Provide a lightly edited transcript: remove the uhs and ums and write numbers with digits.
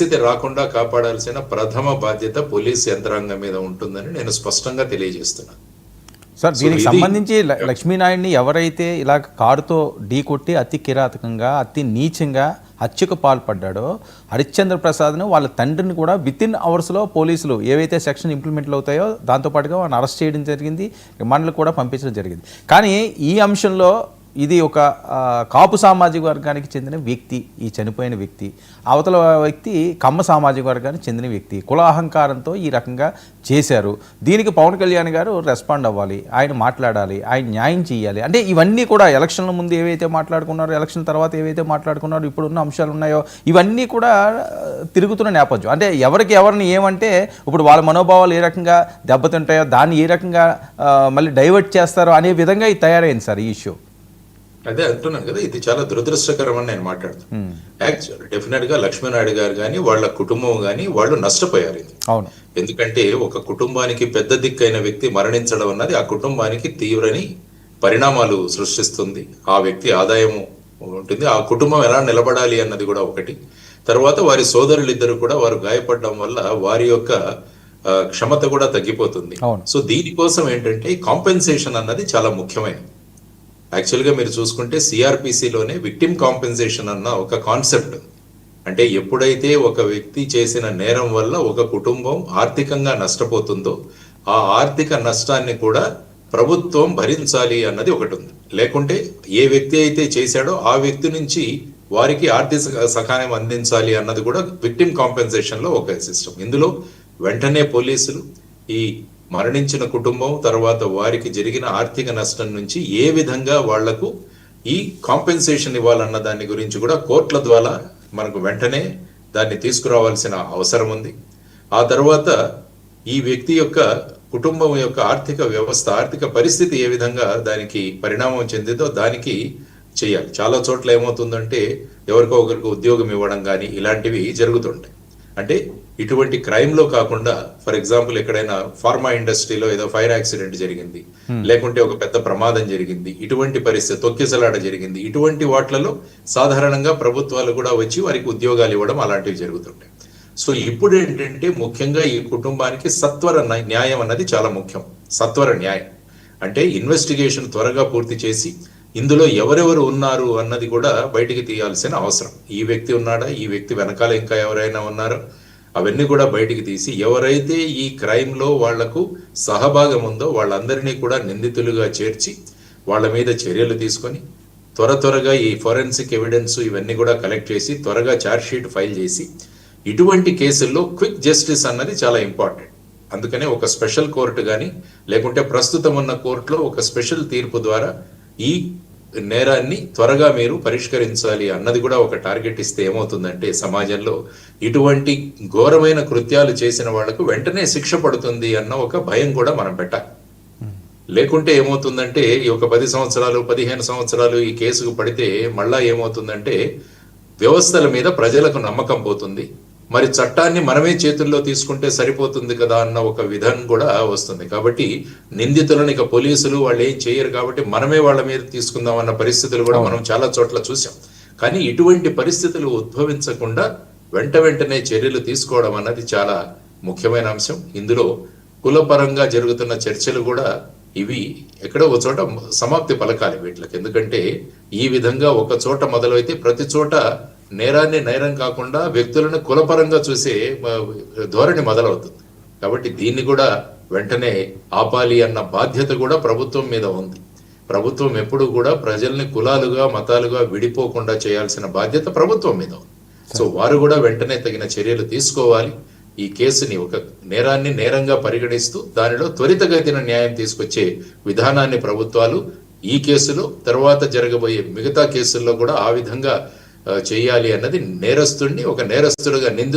పరిస్థితి రాకుండా కాపాడాల్సిన ప్రథమ బాధ్యత పోలీస్ యంత్రాంగం మీద ఉంటుందని నేను స్పష్టంగా తెలియజేస్తున్నాను. సార్, దీనికి సంబంధించి లక్ష్మీనాయుడిని ఎవరైతే ఇలా కారుతో ఢీ కొట్టి అతి కిరాతకంగా అతి నీచంగా హత్యకు పాల్పడ్డాడో హరిశ్చంద్ర ప్రసాద్ను వాళ్ళ తండ్రిని కూడా వితిన్ అవర్స్లో పోలీసులు ఏవైతే సెక్షన్ ఇంప్లిమెంట్లు అవుతాయో దాంతోపాటుగా వాళ్ళని అరెస్ట్ చేయడం జరిగింది, రిమాండ్లు కూడా పంపించడం జరిగింది. కానీ ఈ అంశంలో ఇది ఒక కాపు సామాజిక వర్గానికి చెందిన వ్యక్తి, ఈ చనిపోయిన వ్యక్తి, అవతల వ్యక్తి కమ్మ సామాజిక వర్గానికి చెందిన వ్యక్తి, కుల అహంకారంతో ఈ రకంగా చేశారు. దీనికి పవన్ కళ్యాణ్ గారు రెస్పాండ్ అవ్వాలి, ఆయన మాట్లాడాలి, ఆయన న్యాయం చేయాలి. అంటే ఇవన్నీ కూడా ఎలక్షన్ల ముందు ఏవైతే మాట్లాడుకున్నారో, ఎలక్షన్ తర్వాత ఏవైతే మాట్లాడుకున్నారో, ఇప్పుడున్న అంశాలు ఉన్నాయో ఇవన్నీ కూడా తిరుగుతున్న నేపథ్యం. అంటే ఎవరికి ఎవరిని ఏమంటే ఇప్పుడు వాళ్ళ మనోభావాలు ఏ రకంగా దెబ్బతింటాయో, దాన్ని ఏ రకంగా మళ్ళీ డైవర్ట్ చేస్తారో అనే విధంగా ఇది తయారైంది సార్ ఈ ఇష్యూ. అదే అంటున్నాను కదా, ఇది చాలా దురదృష్టకరం అని నేను మాట్లాడుతాను. యాక్చువల్ డెఫినెట్ గా లక్ష్మీనాయుడు గారు కానీ వాళ్ళ కుటుంబం కానీ వాళ్ళు నష్టపోయారు. అవును, ఎందుకంటే ఒక కుటుంబానికి పెద్ద దిక్కైన వ్యక్తి మరణించడం అన్నది ఆ కుటుంబానికి తీవ్రని పరిణామాలు సృష్టిస్తుంది. ఆ వ్యక్తి ఆదాయం ఉంటుంది, ఆ కుటుంబం ఎలా నిలబడాలి అన్నది కూడా ఒకటి. తర్వాత వారి సోదరులిద్దరు కూడా వారు గాయపడడం వల్ల వారి యొక్క క్షమత కూడా తగ్గిపోతుంది. సో దీనికోసం ఏంటంటే కాంపెన్సేషన్ అన్నది చాలా ముఖ్యమైనది. యాక్చువల్గా మీరు చూసుకుంటే సిఆర్పిసిలోనే విక్టిమ్ కాంపెన్సేషన్ అన్న ఒక కాన్సెప్ట్ ఉంది. అంటే ఎప్పుడైతే ఒక వ్యక్తి చేసిన నేరం వల్ల ఒక కుటుంబం ఆర్థికంగా నష్టపోతుందో ఆ ఆర్థిక నష్టాన్ని కూడా ప్రభుత్వం భరించాలి అన్నది ఒకటి ఉంది. లేకుంటే ఏ వ్యక్తి అయితే చేశాడో ఆ వ్యక్తి నుంచి వారికి ఆర్థిక సహాయం అందించాలి అన్నది కూడా విక్టిమ్ కాంపెన్సేషన్ లో ఒక సిస్టమ్. ఇందులో వెంటనే పోలీసులు ఈ మరణించిన కుటుంబం తర్వాత వారికి జరిగిన ఆర్థిక నష్టం నుంచి ఏ విధంగా వాళ్లకు ఈ కాంపెన్సేషన్ ఇవ్వాలన్న దాని గురించి కూడా కోర్టుల ద్వారా మనకు వెంటనే దాన్ని తీసుకురావాల్సిన అవసరం ఉంది. ఆ తర్వాత ఈ వ్యక్తి యొక్క కుటుంబం యొక్క ఆర్థిక వ్యవస్థ, ఆర్థిక పరిస్థితి ఏ విధంగా దానికి పరిణామం చెందిందో దానికి చేయాలి. చాలా చోట్ల ఏమవుతుందంటే ఎవరికో ఒకరికి ఉద్యోగం ఇవ్వడం కానీ ఇలాంటివి జరుగుతుంటాయి. అంటే ఇటువంటి క్రైమ్ లో కాకుండా, ఫర్ ఎగ్జాంపుల్ ఎక్కడైనా ఫార్మా ఇండస్ట్రీలో ఏదో ఫైర్ యాక్సిడెంట్ జరిగింది, లేకుంటే ఒక పెద్ద ప్రమాదం జరిగింది, ఇటువంటి పరిస్థితి తొక్కిసలాట జరిగింది, ఇటువంటి వాటిలలో సాధారణంగా ప్రభుత్వాలు కూడా వచ్చి వారికి ఉద్యోగాలు ఇవ్వడం అలాంటివి జరుగుతుంటాయి. సో ఇప్పుడు ఏంటంటే ముఖ్యంగా ఈ కుటుంబానికి సత్వర న్యాయం అన్నది చాలా ముఖ్యం. సత్వర న్యాయం అంటే ఇన్వెస్టిగేషన్ త్వరగా పూర్తి చేసి ఇందులో ఎవరెవరు ఉన్నారు అన్నది కూడా బయటికి తీయాల్సిన అవసరం. ఈ వ్యక్తి ఉన్నాడా, ఈ వ్యక్తి వెనకాల ఇంకా ఎవరైనా ఉన్నారో అవన్నీ కూడా బయటికి తీసి ఎవరైతే ఈ క్రైమ్ లో వాళ్లకు సహభాగం ఉందో వాళ్ళందరినీ కూడా నిందితులుగా చేర్చి వాళ్ళ మీద చర్యలు తీసుకొని త్వరగా ఈ ఫోరెన్సిక్ ఎవిడెన్స్ ఇవన్నీ కూడా కలెక్ట్ చేసి త్వరగా ఛార్జ్ షీట్ ఫైల్ చేసి ఇటువంటి కేసుల్లో క్విక్ జస్టిస్ అన్నది చాలా ఇంపార్టెంట్. అందుకనే ఒక స్పెషల్ కోర్టు కానీ లేకుంటే ప్రస్తుతం ఉన్న కోర్టులో ఒక స్పెషల్ తీర్పు ద్వారా ఈ నేరాన్ని త్వరగా మీరు పరిష్కరించాలి అన్నది కూడా ఒక టార్గెట్ ఇస్తే ఏమవుతుందంటే సమాజంలో ఇటువంటి ఘోరమైన కృత్యాలు చేసిన వాళ్లకు వెంటనే శిక్ష పడుతుంది అన్న ఒక భయం కూడా మనం పెట్టాలి. లేకుంటే ఏమవుతుందంటే ఈ ఒక 10 సంవత్సరాలు 15 సంవత్సరాలు ఈ కేసుకు పడితే మళ్ళా ఏమవుతుందంటే వ్యవస్థల మీద ప్రజలకు నమ్మకం పోతుంది. మరి చట్టాన్ని మనమే చేతుల్లో తీసుకుంటే సరిపోతుంది కదా అన్న ఒక విధానం కూడా వస్తుంది. కాబట్టి నిందితులను ఇక పోలీసులు వాళ్ళు ఏం చేయరు కాబట్టి మనమే వాళ్ళ మీద తీసుకుందాం అన్న పరిస్థితులు కూడా మనం చాలా చోట్ల చూసాం. కానీ ఇటువంటి పరిస్థితులు ఉద్భవించకుండా వెంటనే చర్యలు తీసుకోవడం అన్నది చాలా ముఖ్యమైన అంశం. ఇందులో కులపరంగా జరుగుతున్న చర్చలు కూడా ఇవి ఎక్కడో ఒక చోట సమాప్తి పలకాలి వీటికి. ఎందుకంటే ఈ విధంగా ఒక చోట మొదలైతే ప్రతి చోట నేరాన్ని నేరం కాకుండా వ్యక్తులను కులపరంగా చూసే ధోరణి మొదలవుతుంది. కాబట్టి దీన్ని కూడా వెంటనే ఆపాలి అన్న బాధ్యత కూడా ప్రభుత్వం మీద ఉంది. ప్రభుత్వం ఎప్పుడు కూడా ప్రజల్ని కులాలుగా మతాలుగా విడిపోకుండా చేయాల్సిన బాధ్యత ప్రభుత్వం మీద ఉంది. సో వారు కూడా వెంటనే తగిన చర్యలు తీసుకోవాలి. ఈ కేసుని ఒక నేరాన్ని నేరంగా పరిగణిస్తూ దానిలో త్వరితగతిన న్యాయం తీసుకొచ్చే విధానాన్ని ప్రభుత్వాలు ఈ కేసులో తర్వాత జరగబోయే మిగతా కేసుల్లో కూడా ఆ విధంగా చేయాలి అన్నది నేరస్తుడిని ఒక నేరస్తుడుగా నిందితుడిని